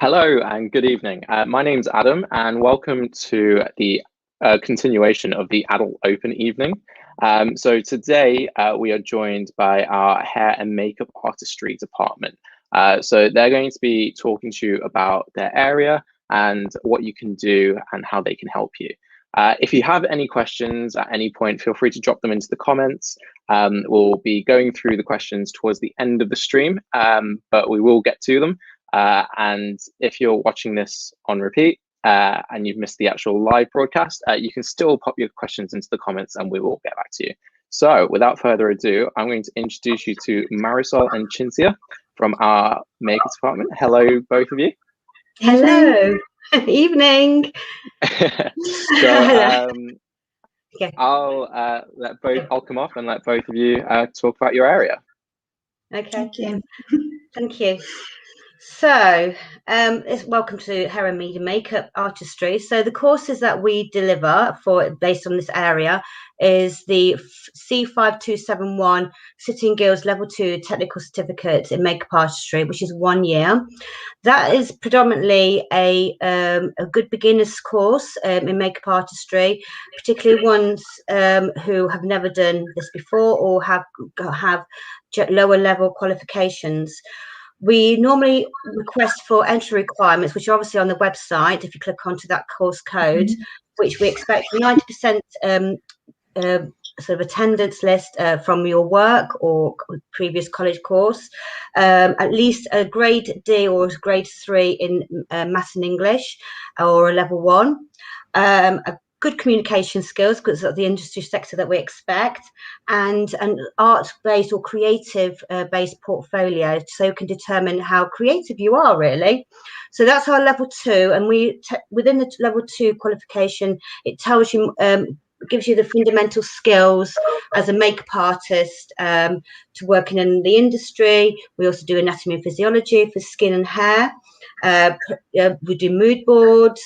Hello and good evening. My name's Adam, and welcome to the continuation of the Adult Open evening. So today we are joined by our hair and makeup artistry department. So they're going to be talking to you about their area and what you can do and how they can help you. If you have any questions at any point, feel free to drop them into the comments. We'll be going through the questions towards the end of the stream, but we will get to them. And if you're watching this on repeat and you've missed the actual live broadcast, you can still pop your questions into the comments and we will get back to you. So without further ado, I'm going to introduce you to Marisol and Cinzia from our makeup department. Hello, both of you. Hello. Evening. So okay. I'll come off and let both of you talk about your area. Okay. Thank you. Thank you. So, welcome to Hair and Media Makeup Artistry. So the courses that we deliver based on this area is the C5271 City and Guilds Level 2 Technical Certificate in Makeup Artistry, which is 1 year. That is predominantly a good beginner's course in makeup artistry, particularly ones who have never done this before or have lower level qualifications. We normally request for entry requirements, which are obviously on the website. If you click onto that course code, which we expect 90% sort of attendance list from your work or previous college course, at least a grade D or a grade 3 in maths and English, or a level 1. A good communication skills, because of the industry sector that we expect, and an art-based or creative-based portfolio, so you can determine how creative you are, really. So that's our level 2, and within the level 2 qualification, it tells you, gives you the fundamental skills as a makeup artist to working in the industry. We also do anatomy and physiology for skin and hair. We do mood boards,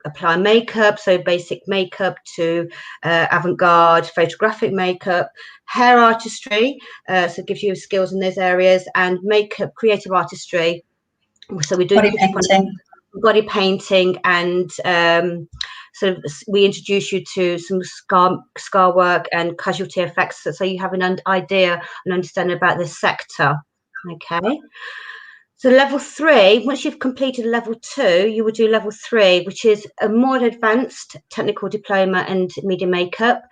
apply makeup, so basic makeup to avant-garde photographic makeup, hair artistry, so it gives you skills in those areas, and makeup creative artistry. So we do body painting, and sort of we introduce you to some scar work and casualty effects, so you have an idea and understanding about this sector. Okay. So level 3, once you've completed level 2, you will do level 3, which is a more advanced technical diploma in media makeup,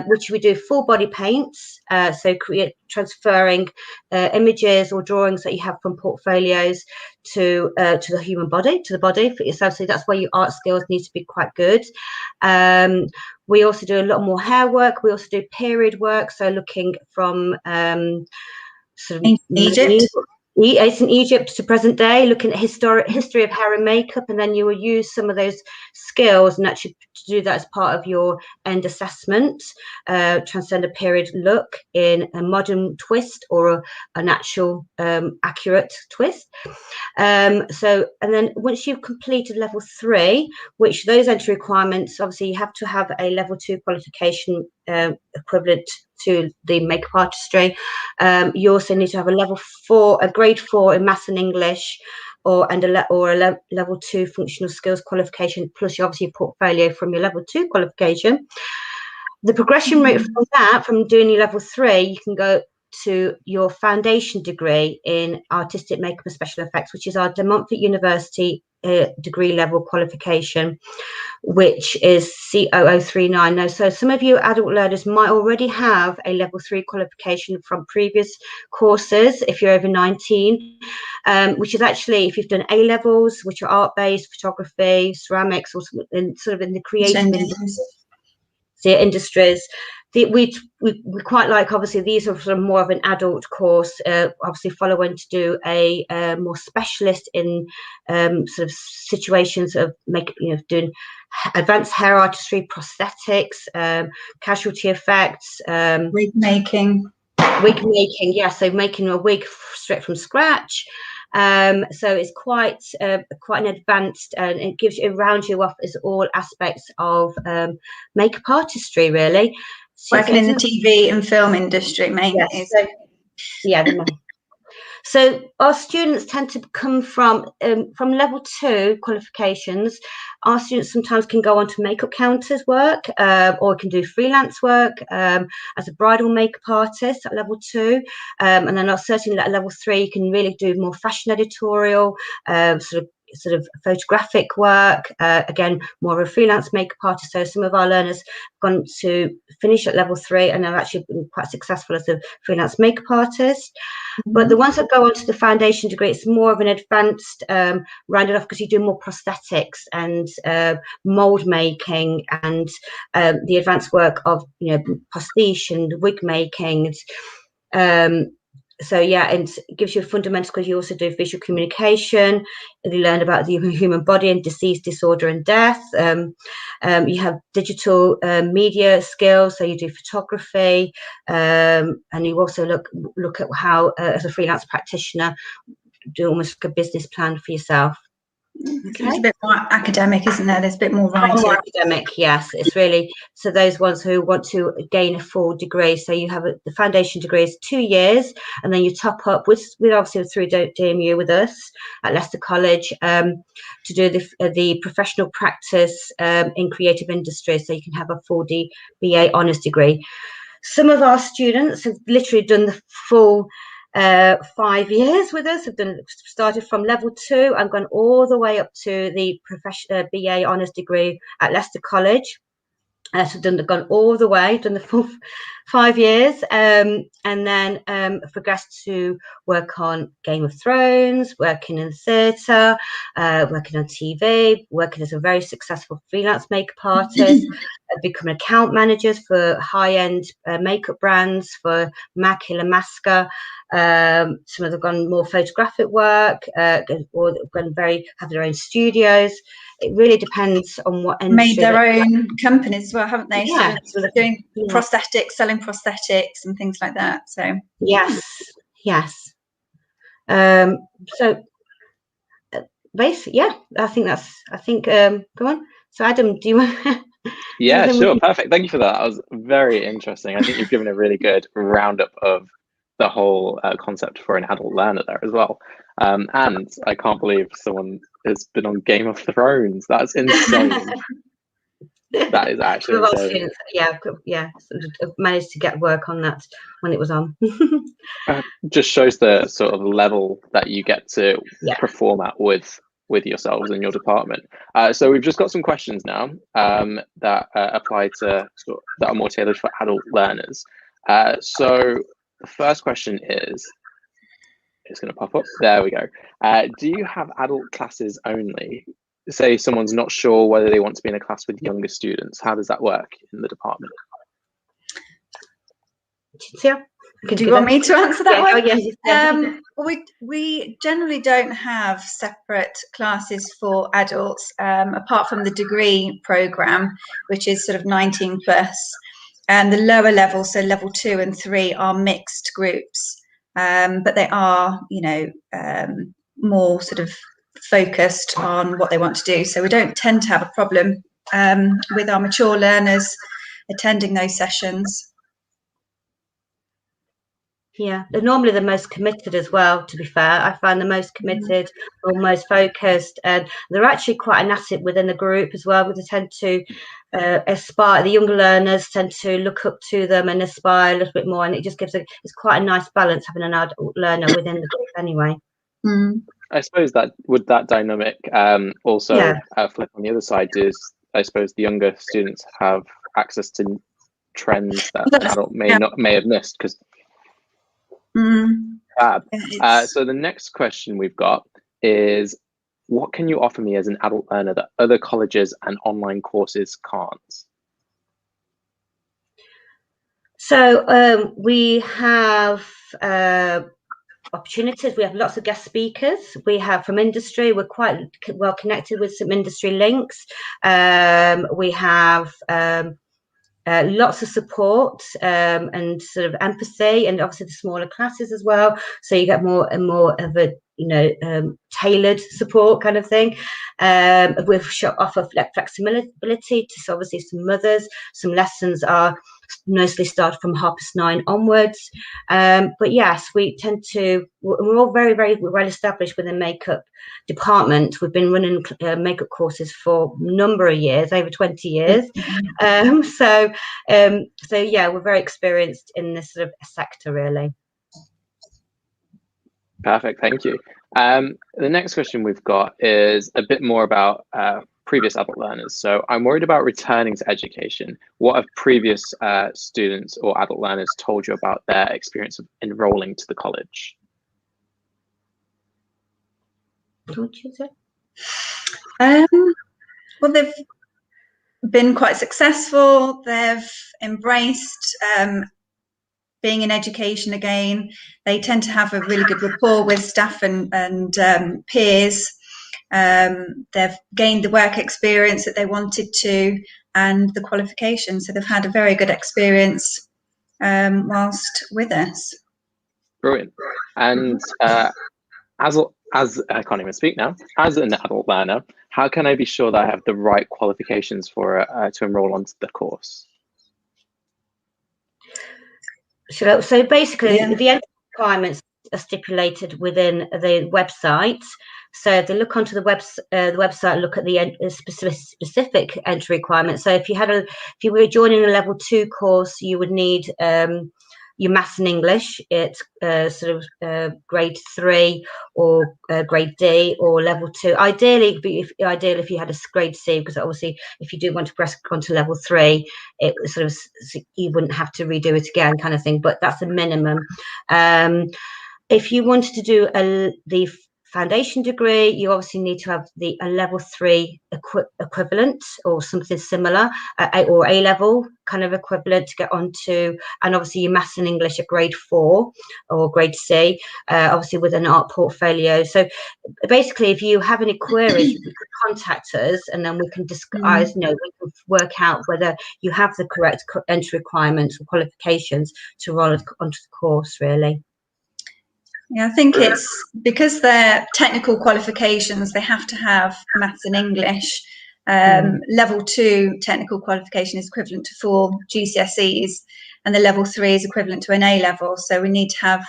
which we do full body paints, so transferring images or drawings that you have from portfolios to the human body, to the body for yourself. So that's where your art skills need to be quite good. We also do a lot more hair work. We also do period work, so looking from sort of Egypt. It's in Egypt to present day, looking at history of hair and makeup, and then you will use some of those skills and actually to do that as part of your end assessment, transcend a period look in a modern twist or an actual accurate twist. And then once you've completed level 3, which those entry requirements, obviously you have to have a level 2 qualification equivalent to the makeup artistry. You also need to have a level 4, a grade 4 in maths and English, or a level 2 functional skills qualification, plus obviously your portfolio from your level 2 qualification. The progression rate from that, from doing your level 3, you can go to your foundation degree in artistic makeup and special effects, which is our De Montfort University degree level qualification, which is C0039. Now, so some of you adult learners might already have a level 3 qualification from previous courses if you're over 19, which is actually if you've done A levels, which are art-based, photography, ceramics, or sort of in the creative industries. We quite like, obviously, these are sort of more of an adult course, obviously following to do a more specialist in sort of situations of doing advanced hair artistry, prosthetics, casualty effects, wig making, yeah, so making a wig straight from scratch. So it's quite an advanced, and it gives you, it rounds you off as all aspects of makeup artistry, really. Working in the TV and film industry, mainly. Yes, so, yeah. So our students tend to come from level 2 qualifications. Our students sometimes can go on to makeup counters work, or can do freelance work as a bridal makeup artist at level 2. And then certainly at level 3, you can really do more fashion editorial, sort of photographic work, again, more of a freelance makeup artist. So some of our learners have gone to finish at level 3 and have actually been quite successful as a freelance makeup artist. But the ones that go on to the foundation degree, it's more of an advanced rounded off, because you do more prosthetics and mold making and the advanced work of, pastiche and wig making. So yeah, and it gives you a fundamental, because you also do visual communication, and you learn about the human body and disease, disorder and death. You have digital media skills, so you do photography, and you also look at how, as a freelance practitioner, do almost like a business plan for yourself. Okay. It's a bit more academic, isn't there? There's a bit more writing. More academic, yes. It's really, so those ones who want to gain a full degree. So you have the foundation degree is 2 years, and then you top up with obviously through DMU with us at Leicester College to do the professional practice in creative industry. So you can have a full BA honours degree. Some of our students have literally done the full 5 years with us, started from level 2 and gone all the way up to the BA honours degree at Leicester College. So gone all the way, done the full 5 years, and then progressed to work on Game of Thrones, working in theatre, working on TV, working as a very successful freelance makeup artist, becoming account managers for high-end makeup brands, for MAC, Illamasqua. Some of them have gone more photographic work, or have their own studios. It really depends on what industry. Made their own companies as well, haven't they? Yeah, sort of doing prosthetics, selling prosthetics and things like that. So yes. So basically, yeah, I think go on. So Adam, do you want? Yeah, sure, perfect. Thank you for that. That was very interesting. I think you've given a really good roundup of the whole concept for an adult learner there as well. And I can't believe someone has been on Game of Thrones. That's insane. That is actually insane. Yeah, managed to get work on that when it was on. Just shows the sort of level that you get to perform at with yourselves and your department. So we've just got some questions now that apply to that are more tailored for adult learners. So the first question is, it's going to pop up. There we go. Do you have adult classes only? Say someone's not sure whether they want to be in a class with younger students. How does that work in the department? Yeah. Do you want me to answer that one? Yeah. We generally don't have separate classes for adults, apart from the degree program, which is sort of 19 plus, and the lower level, so level 2 and 3, are mixed groups, but they are, more sort of focused on what they want to do. So we don't tend to have a problem with our mature learners attending those sessions. Yeah, they're normally the most committed as well, to be fair. I find the most committed or most focused, and they're actually quite an asset within the group as well, because they tend to aspire, the younger learners tend to look up to them and aspire a little bit more, and it just it's quite a nice balance having an adult learner within the group anyway. I suppose that dynamic also flip on the other side is, I suppose, the younger students have access to trends that an adult may have missed, because so the next question we've got is, what can you offer me as an adult learner that other colleges and online courses can't? So we have opportunities. We have lots of guest speakers. We have from industry. We're quite well connected with some industry links. We have lots of support and sort of empathy, and obviously the smaller classes as well. So you get more and more of a tailored support kind of thing. We offer flexibility to obviously some mothers. Some lessons are mostly started from 9:30 onwards. But yes, we're all very, very well established within makeup department. We've been running makeup courses for a number of years, over 20 years. So yeah, we're very experienced in this sort of sector, really. Perfect, thank you. The next question we've got is a bit more about previous adult learners. So I'm worried about returning to education. What have previous students or adult learners told you about their experience of enrolling to the college? Well, they've been quite successful. They've embraced being in education again. They tend to have a really good rapport with staff and peers. They've gained the work experience that they wanted to and the qualifications. So they've had a very good experience whilst with us. Brilliant. And as I can't even speak now, as an adult learner, how can I be sure that I have the right qualifications for to enroll onto the course? So basically, the entry requirements are stipulated within the website. So if they look onto the website, look at the specific entry requirements. So if you were joining a level 2 course, you would need your maths and English. It's grade 3 or grade D or level 2. Ideally, if you had a grade C, because obviously if you do want to press onto level 3, it sort of, you wouldn't have to redo it again, kind of thing. But that's the minimum. If you wanted to do the foundation degree, you obviously need to have a level 3 equivalent or something similar, or A level kind of equivalent to get onto, and obviously your maths and English at grade 4 or grade C, obviously with an art portfolio. So basically, if you have any queries, you can contact us, and then we can discuss. We can work out whether you have the correct entry requirements or qualifications to roll onto the course, really. Yeah, I think it's because they're technical qualifications, they have to have maths and English. Level 2 technical qualification is equivalent to 4 GCSEs, and the level 3 is equivalent to an A level. So we need to have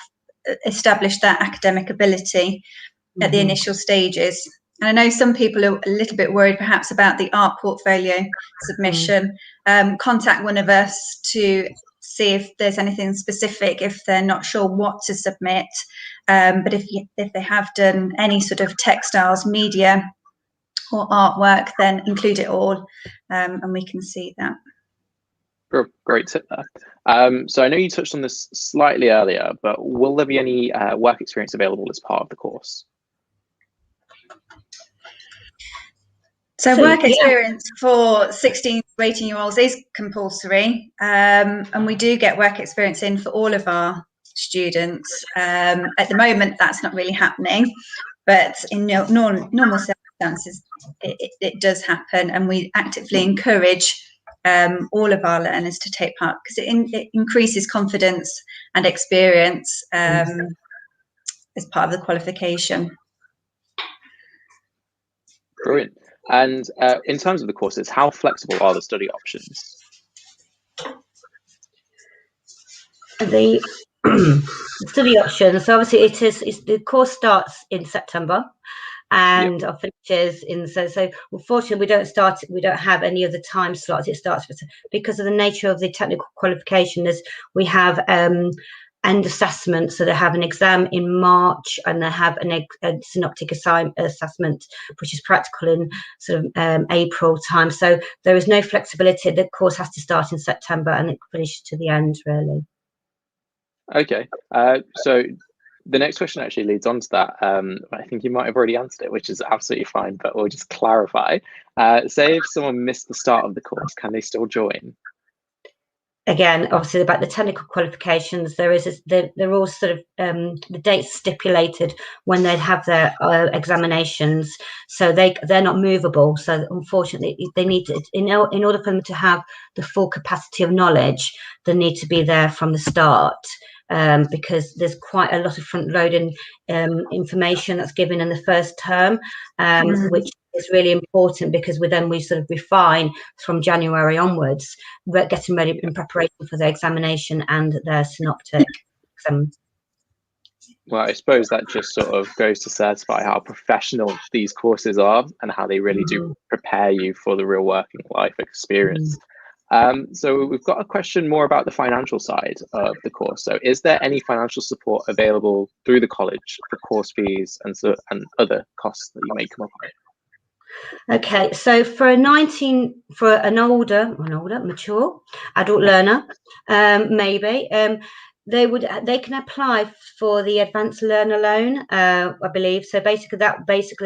established that academic ability at the initial stages. And I know some people are a little bit worried perhaps about the art portfolio submission. Contact one of us to see if there's anything specific, if they're not sure what to submit. But if they have done any sort of textiles, media or artwork, then include it all, and we can see that. Great tip there. So I know you touched on this slightly earlier, but will there be any work experience available as part of the course? So work experience for 16 to 18-year-olds is compulsory, and we do get work experience in for all of our students. At the moment, that's not really happening, but in normal circumstances, it does happen, and we actively encourage all of our learners to take part, because it increases confidence and experience as part of the qualification. Brilliant. And in terms of the courses, how flexible are the study options? The study options, so obviously the course starts in September and finishes in, so unfortunately we don't have any other time slots. It starts because of the nature of the technical qualification. We have end assessment, so they have an exam in March, and they have a synoptic assessment, which is practical in sort of April time. So there is no flexibility. The course has to start in September and it finishes to the end, really. Okay, so the next question actually leads on to that. I think you might have already answered it, which is absolutely fine, but we'll just clarify. Say if someone missed the start of the course, can they still join? Again, obviously about the technical qualifications, they're all sort of the dates stipulated when they have their examinations, so they're not movable. So unfortunately, they need to, in order for them to have the full capacity of knowledge, they need to be there from the start. because there's quite a lot of front-loading information that's given in the first term, which is really important, because we sort of refine from January onwards, getting ready in preparation for the examination and their synoptic exam. Well, I suppose that just sort of goes to certify how professional these courses are and how they really do prepare you for the real working life experience. So we've got a question more about the financial side of the course. So is there any financial support available through the college for course fees and other costs that you may come up with? Okay, so for an older, mature adult learner, maybe they can apply for the advanced learner loan, I believe. So basically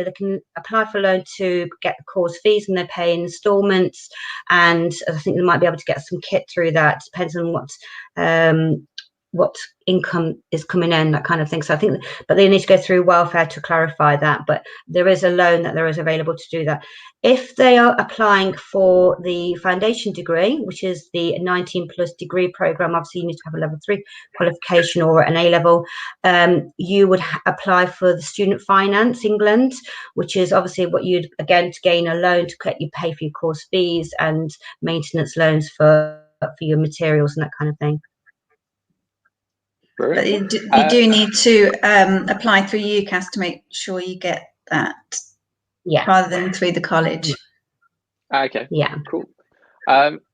they can apply for a loan to get the course fees, and they pay installments, and I think they might be able to get some kit through that. Depends on what income is coming in, that kind of thing. So I think, but they need to go through welfare to clarify that. But there is a loan that there is available to do that. If they are applying for the foundation degree, which is the 19+ degree program, obviously you need to have a level 3 qualification or an A level. You would apply for the Student Finance England, which is obviously what you'd, again, to gain a loan to get you pay for your course fees and maintenance loans for your materials and that kind of thing. But you do need to apply through UCAS to make sure you get that, rather than through the college. Okay, cool.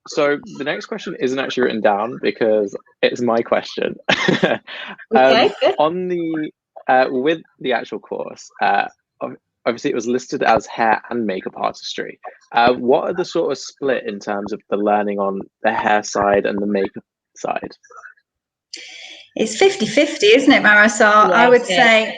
So the next question isn't actually written down because it's my question. Okay, good. On the with the actual course, obviously it was listed as hair and makeup artistry. What are the sort of split in terms of the learning on the hair side and the makeup side? It's 50-50, isn't it, Marisol? I would say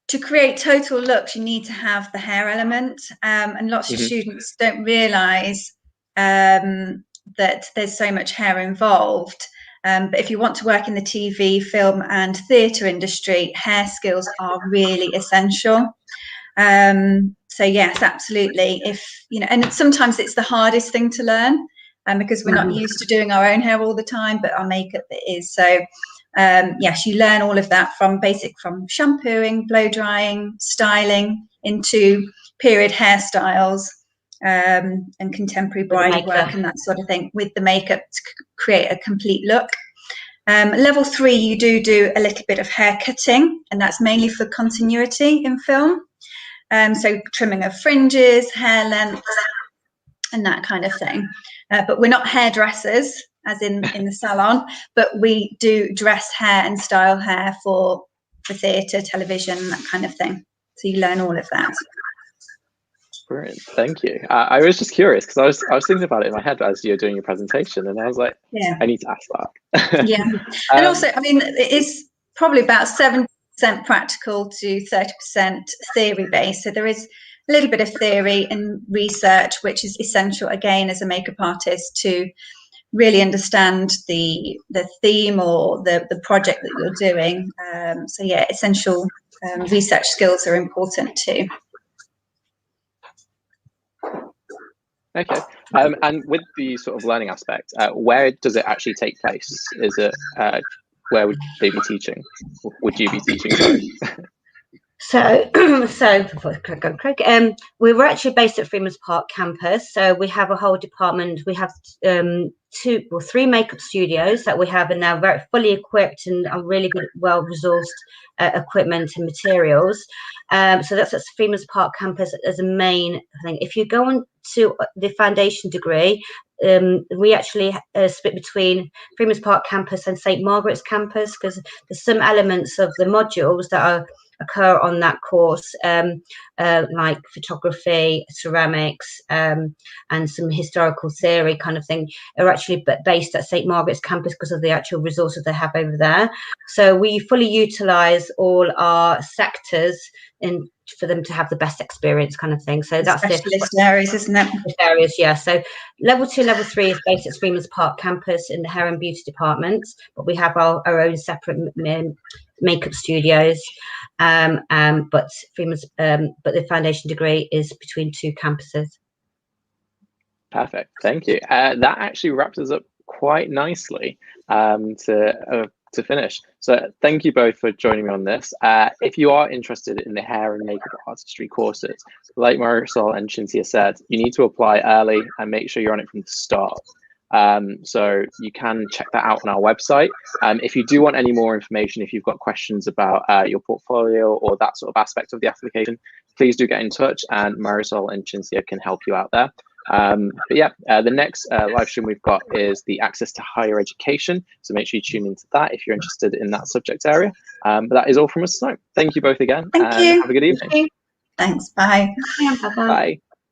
to create total looks, you need to have the hair element, and lots of students don't realise that there's so much hair involved. But if you want to work in the TV, film and theatre industry, hair skills are really essential. So yes, absolutely. And sometimes it's the hardest thing to learn, because we're not used to doing our own hair all the time, but our makeup is. So yes, you learn all of that from shampooing, blow drying, styling, into period hairstyles, and contemporary bridal work and that sort of thing, with the makeup to create a complete look. Level 3, you do a little bit of hair cutting, and that's mainly for continuity in film. So trimming of fringes, hair length, and that kind of thing. But we're not hairdressers, as in the salon, but we do dress hair and style hair for theatre, television, that kind of thing. So you learn all of that. Brilliant, thank you. I was just curious because I was thinking about it in my head as you're doing your presentation, and I was like, I need to ask that. Yeah, and also, I mean, it is probably about 7% practical to 30% theory based. So there is a little bit of theory and research, which is essential again as a makeup artist to really understand the theme or the project that you're doing. So yeah, essential research skills are important too. Okay, and with the sort of learning aspect, where does it actually take place? Is it where would they be teaching? Would you be teaching? Sorry. We were actually based at Freeman's Park campus, so we have a whole department. We have 3 makeup studios that we have, and they're very fully equipped and are really good, well-resourced equipment and materials. So that's at Freeman's Park campus as a main thing. If you go on to the foundation degree, we actually split between Freeman's Park campus and St Margaret's campus, because there's some elements of the modules that occur on that course, like photography, ceramics, and some historical theory kind of thing, are actually based at St Margaret's campus because of the actual resources they have over there. So we fully utilise all our sectors for them to have the best experience, kind of thing. So that's specialist areas, isn't it? Areas, yeah. So level 2, level 3 is based at Freeman's Park campus in the hair and beauty departments, but we have our own separate makeup studios. But the foundation degree is between 2 campuses. Perfect, thank you. That actually wraps us up quite nicely to finish. So thank you both for joining me on this. If you are interested in the hair and makeup artistry courses, like Marisol and Cynthia said, you need to apply early and make sure you're on it from the start. So you can check that out on our website. If you do want any more information, if you've got questions about your portfolio or that sort of aspect of the application, please do get in touch, and Marisol and Cynthia can help you out there. But yeah, the next live stream we've got is the access to higher education. So make sure you tune into that if you're interested in that subject area. But that is all from us tonight. Thank you both again. Thank you. Have a good evening. Thanks. Bye. Bye. Bye.